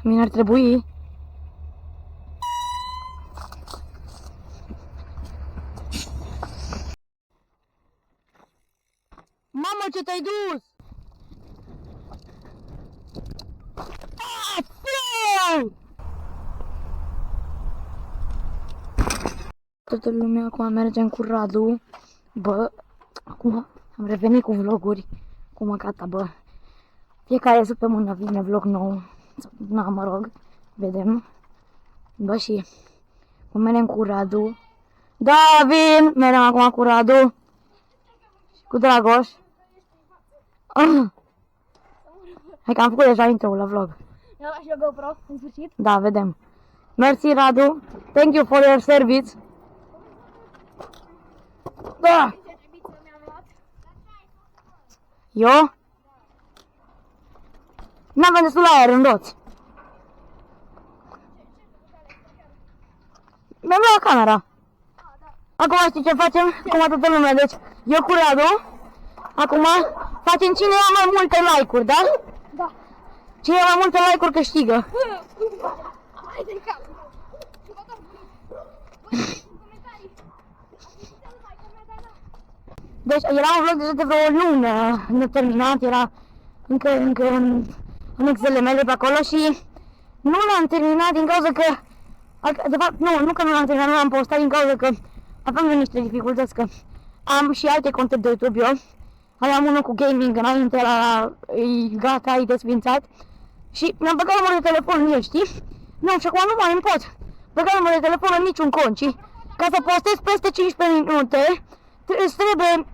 Mine ar trebui. Mamă, ce te-ai dus! Toată lumea acum mergem cu Radu. Bă, acum am revenit cu vloguri. Acum gata, bă. Fiecare săptămână vine vlog nou. Na, mă rog, vedem. Bă, și cum mergem cu Radu. Da, vin! Mergem acum cu Radu. Cu Dragoș. Hai că am făcut deja intro-ul la vlog. Mi-am luat și eu GoPro, în sfârșit. Da, vedem. Mersi, Radu. Thank you for your service. Da! Ce trebuiță mi-am luat? Eu? N-avem destul aer în roți. Mi-am luat camera. Acum știi ce facem? Acum toată lumea, deci eu cu Radu. Acum facem cine ia mai multe like-uri, da? Da. Cine ia mai multe like-uri câștigă. Hai de cap. Deci era un vlog deja de vreo lună neterminat, era încă în Excel mele pe acolo și nu l-am terminat din cauza că, de fapt nu că nu l-am terminat, nu l-am postat din cauza că aveam niște dificultăți, că am și alte conte de YouTube eu, aveam unul cu gaming înainte, e gata, e desfințat și mi-am băgat numărul de telefon în el, știi? Nu, și acum nu mai îmi pot băga numărul de telefon în niciun cont, și ca să postez peste 15 minute, îți trebuie,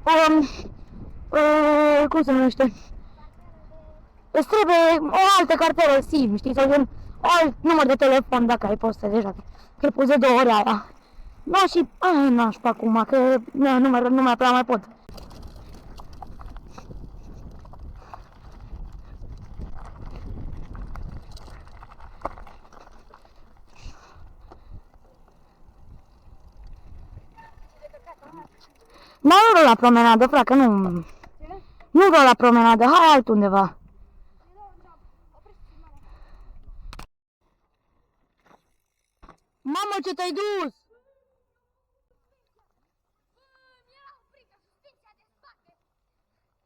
cum se numește? Îți trebuie o altă cartelă SIM, știi, sau un alt număr de telefon dacă ai postat deja, că pus de 2 ore aia. Da, și aia nașpa acum, că nu mai prea mai pot. Dar nu vreau la promenadă, frate, că nu vreau la promenadă, hai altundeva. Mamă, ce te-ai dus?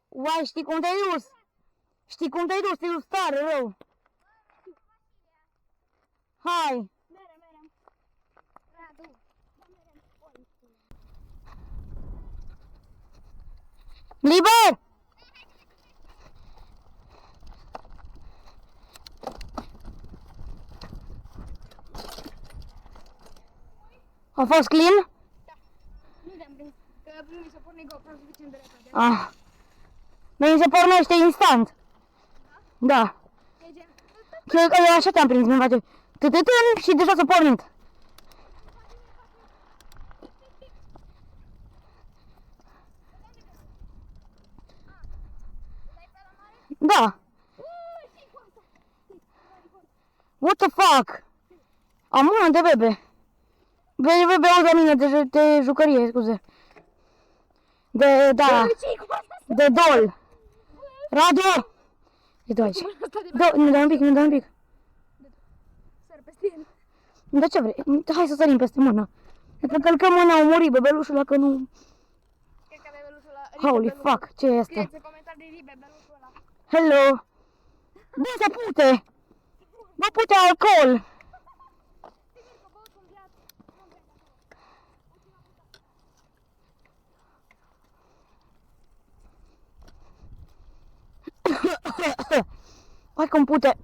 Uai, știi cum te-ai dus? Știi cum te-ai dus? Te-ai dus tare rău. Hai. Liber! A fost clean? Da. Nu te-am prins, că nu mi se porne GoPro suficient de repede. Ah. Mi se pornește instant. Da. E gen... Cred că eu așa te-am prins, mi face tătătân și deja s-a pornit. Da. What the fuck? Am mână de bebe. Bebe auzi la mine de jucărie, scuze. Da. De dol. Radu! E tu aici. Nu dai un pic, nu dai un pic. Săr peste el. Da, ce vrei? Hai să sărim peste mână. Dacă călcăm mâna, a murit bebelușul dacă nu... Cred că bebelușul ăla... Holy fuck, ce este? Scrieți în comentarii bebelușul ăla. Hello! Bă, să pute! Bă, pute alcool! Hai cum pute!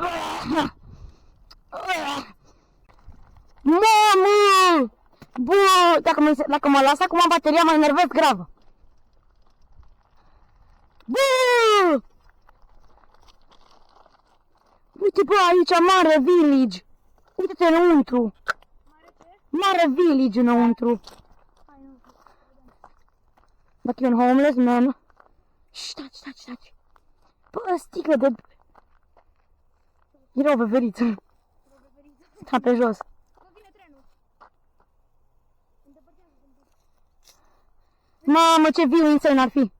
Mamă! Bă, dacă mă lasă acum bateria, mă enervez grav. Bă! Uite, bă, aici mare village. Uite-te înăuntru. Mare village înăuntru. Dacă e un homeless man. Taci. Bă, sticlă de... Era o veveriță. Sta pe jos. Mamă, ce viu insane ar fi.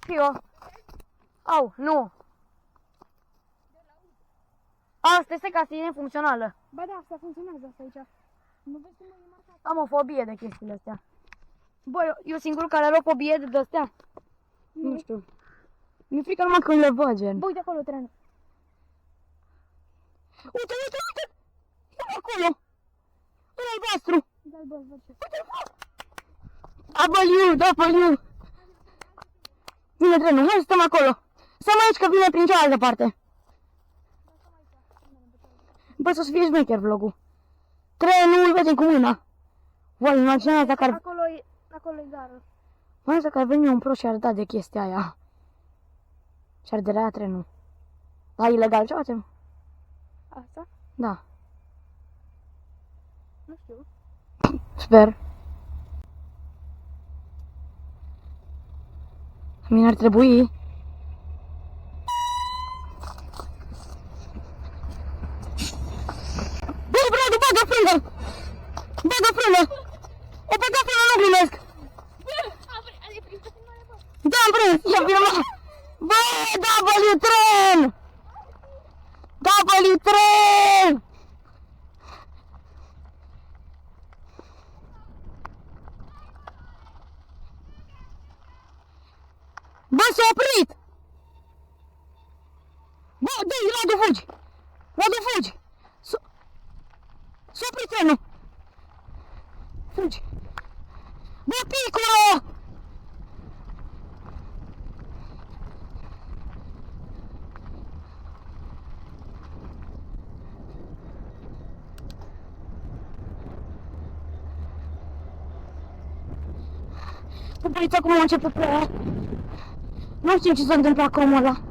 Eu. Au, nu. Asta este ca să e nefuncțională. Ba da, asta funcționează asta aici. Nu vezi cum e marcat? Am o fobie de chestiile astea. Bă, eu singurul care are o fobie de astea. Nu știu. Mi-e frică numai când le văd, gen. Bă, uite acolo trenul. Uite, uite, uite! E acolo! E albastru! Da-l bă, văd ce. W. Vine trenul, hai să stăm acolo. Stăm aici că vine prin cealaltă parte. Bă, să fie șmecher vlogul. Trenul îl vedem cu mâna. Voi, imaginați dacă ar... Acolo e gară. Mai dacă ar veni un pro și ar da de chestia aia. Și ar derea trenul. Da, ilegal ce facem? Asta? Da. Nu știu. Sper. Mine ar trebui. Bă, Bradu, bagă frână! Bagă frână! O bagă frână, nu glumesc! Da, am prins, i-am filmat! Bă, W tren! W tren! Bă, s-a oprit! Bă, dă-i, Radu, fugi! Radu, fugi! S-a oprit trenul! Fugi! Bă, picură! Puprița cum a început ploaia. Nu știu ce s-a întâmplat cu omul ăla.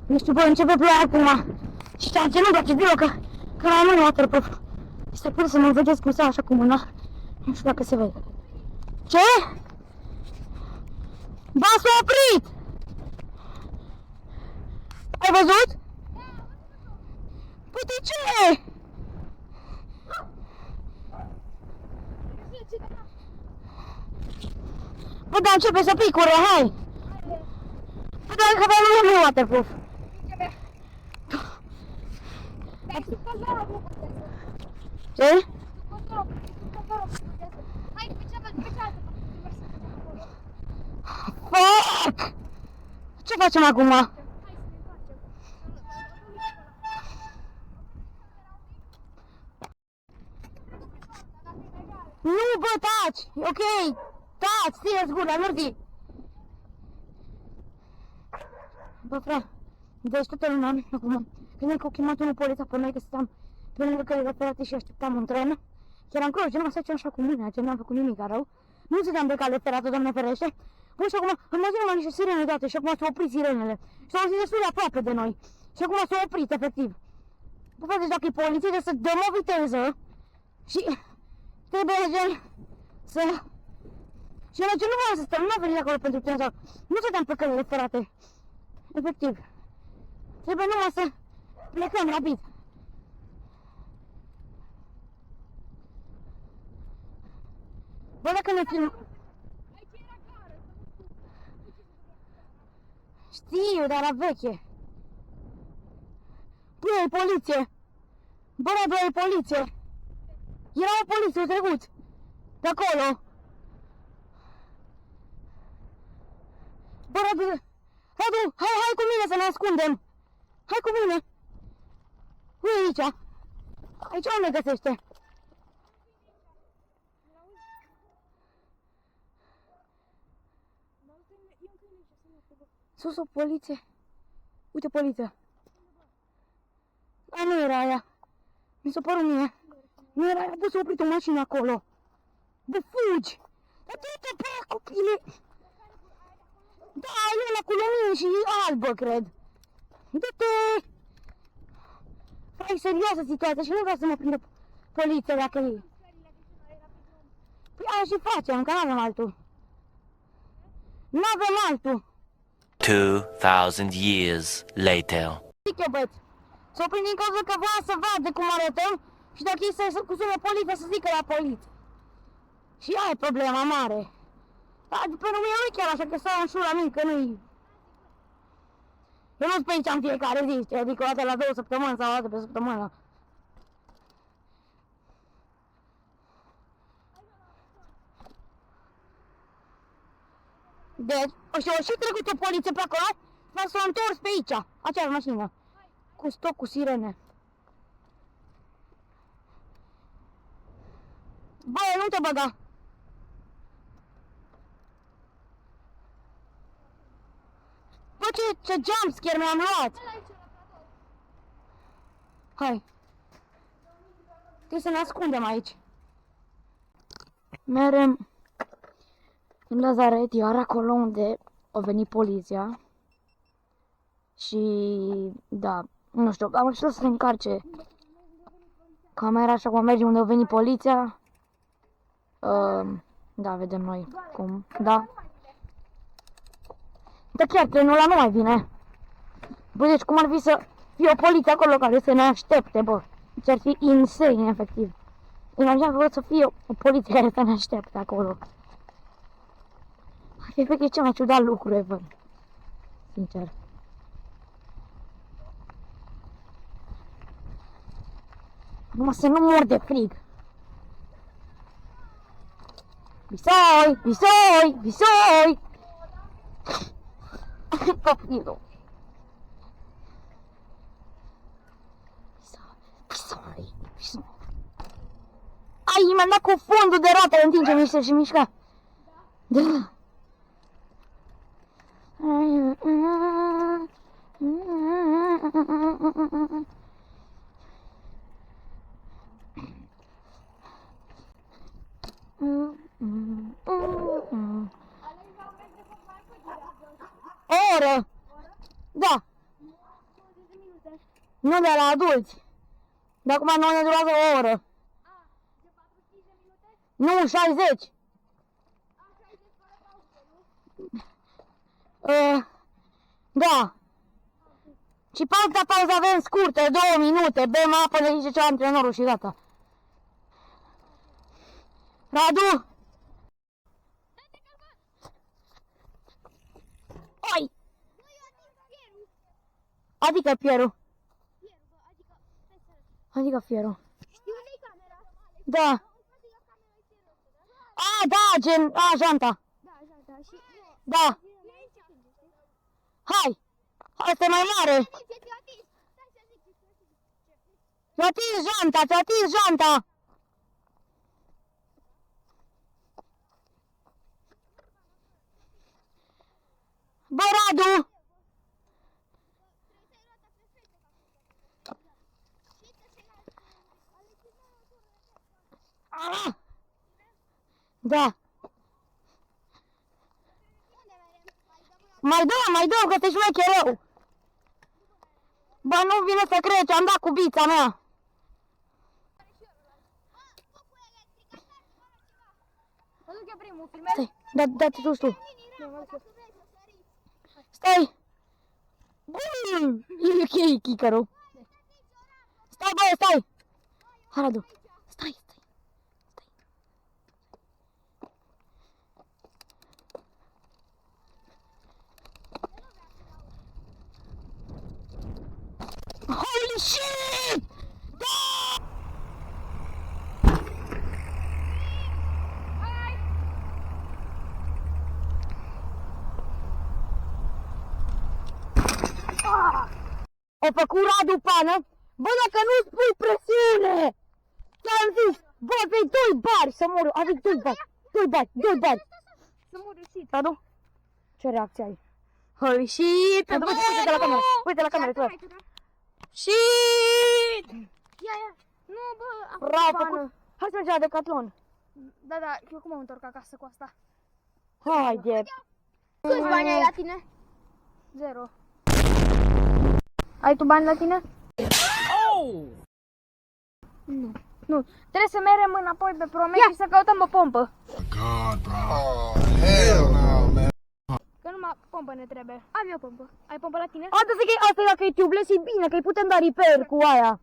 Nu știu, bă, începe ploaia acum. Și ceea ce nu-mi place deloc, că la mine waterproof. Este pur să mă vedeți cum stau așa cu mâna. Nu știu dacă se vede. Ce? Ba, s-a oprit! Ai văzut? Păi de ce? Bă, dar începe să picure, hai! Bă, dar că avea nu waterproof. Ce? Hai, pe cealaltă. Fuck! Ce facem acum? Nu, bă, taci! E ok! Taci, țineți gura, Lurdi! Bă, frate, deci toată lumea, acum, când au chemat unul poliția pe noi, că stăteam pe lângă căile ferate și așteptam un tren, chiar am crezut, nu mă așa cu mâna, ce n-am făcut nimic rău, nu stăteam pe cale ferată, Doamne ferește. Bă, și acum, imagine-mă niște sirene date și acum s-au oprit sirenele. Și s-au auzit destul de aproape de noi. Și acum s-au oprit, efectiv. Bă, frate, deci dacă e poliție, trebuie să dăm o viteză și trebuie, gen, să... Și noi ce nu vreau să stăm, nu am venit acolo pentru tine, sau... Nu stăteam pe căile ferate. Efectiv. Trebuie numai să plecăm rapid. Bă, dacă ne film... Știu, dar la veche. Bă, e poliție. Bă, e poliție. Era o poliție, trecut. De acolo. Bă, Radu, hai cu mine să ne ascundem. Hai cu mine. Ui, aici. Aici nu ne găsește. Sus o poliție. Uite poliția. A, nu era aia. Mi s-a părut mie. Nu era aia. Bă, s-a oprit o mașină acolo. Bă, fugi. Dar du-te pe aia, copile. Da, e una cu lumini și albă, cred. Du-te. Fai serioasă situația și nu vreau să mă prindă poliția dacă e. Păi aia și facem, că n-avem altul. N-avem altul. 2000 years later. Zic eu, băieți, s-o prind din cauza că voia să vadă cum arătăm și dacă ei să sună poliția, să zică la poliție. Și aia e problema mare. Da, pentru mine nu e chiar așa, că stau în șura mică, nu-i... Eu nu-s pe aici în fiecare zi, știi? Adică o dată la 2 săptămâni sau o dată pe săptămână. Deci, o și trecut o poliție pe acolo, dar s-a întors pe aici, aceeași mașină. Cu stoc, cu sirene. Bă, nu te băga! Bă, ce jumpscare mi-am luat! Hai! Trebuie să ne ascundem aici. Merem în Lazaret, iar acolo unde a venit poliția. Și, da, nu știu, am știut să se încarce camera așa cum mergem unde a venit poliția. Da, vedem noi cum, da. Dar chiar trenul ăla nu mai vine. Bă, deci cum ar fi să fie o poliție acolo care să ne aștepte, bă. Deci ar fi insane, efectiv. Imagina că să fie o poliție care să ne aștepte acolo. Ar fi efectiv cel mai ciudat lucru ever. Sincer. Numai să nu mor de frig. Visoi! Visoi! Visoi! Copilul. Visoi! Visoi! Ai, mi-am dat cu fundul de roată în timp ce mișcă și mișca. Da. O oră? Da. Nu de la adulți. De acum noi ne durează o oră. Nu, 60. Da. Și pauza avem scurtă, 2 minute. Bem apă, ne zice ceva antrenorul și gata. Radu! Oi! Adică fierul. Adică fierul. Știi unde-i camera? Da. A, da, gen, a, janta. Da, janta. Și... Da. Hai. Asta e mai mare. Ți-a atins janta, ți-a atins janta. Bă, Radu! Ah! Da. Mai dăm, că te șmechereu. Bă, nu vine să crezi, am dat cu bița mea. Mă duc eu primul, filmez? Stai, da-te tu. Stai. Bum! E ok, chicărul. Stai, bă, stai. Hai, Radu. Stai. Holy shit! Da! O făcut Radu pană? Bă, dacă nu-ți pui presiune! Ți-am zis, bă, vei 2 bari să mor, adică 2 bari. Să mor reușit. Radu? Ce reacție ai? Holy shit! Radu, uite la cameră, uite la cameră, tu. Shit! Ia. Nu, bă, a făcut Bravo, bană. făcut. Hai să mergem la Decathlon. Da, eu cum mă întorc acasă cu asta? Haide. Câți bani ai la tine? 0. Ai tu bani la tine? Nu. Trebuie să mergem înapoi pe Promet și să căutăm o pompă. God, bro. Oh, hell no, man. Că numai pompă ne trebuie. Am eu pompă. Ai pompă la tine? Asta e dacă e tubeless, e bine, că îi putem da repair cu aia.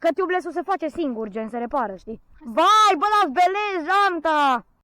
că tubeless-ul se face singur, gen, se repară, știi? Vai, bă, las belez, janta!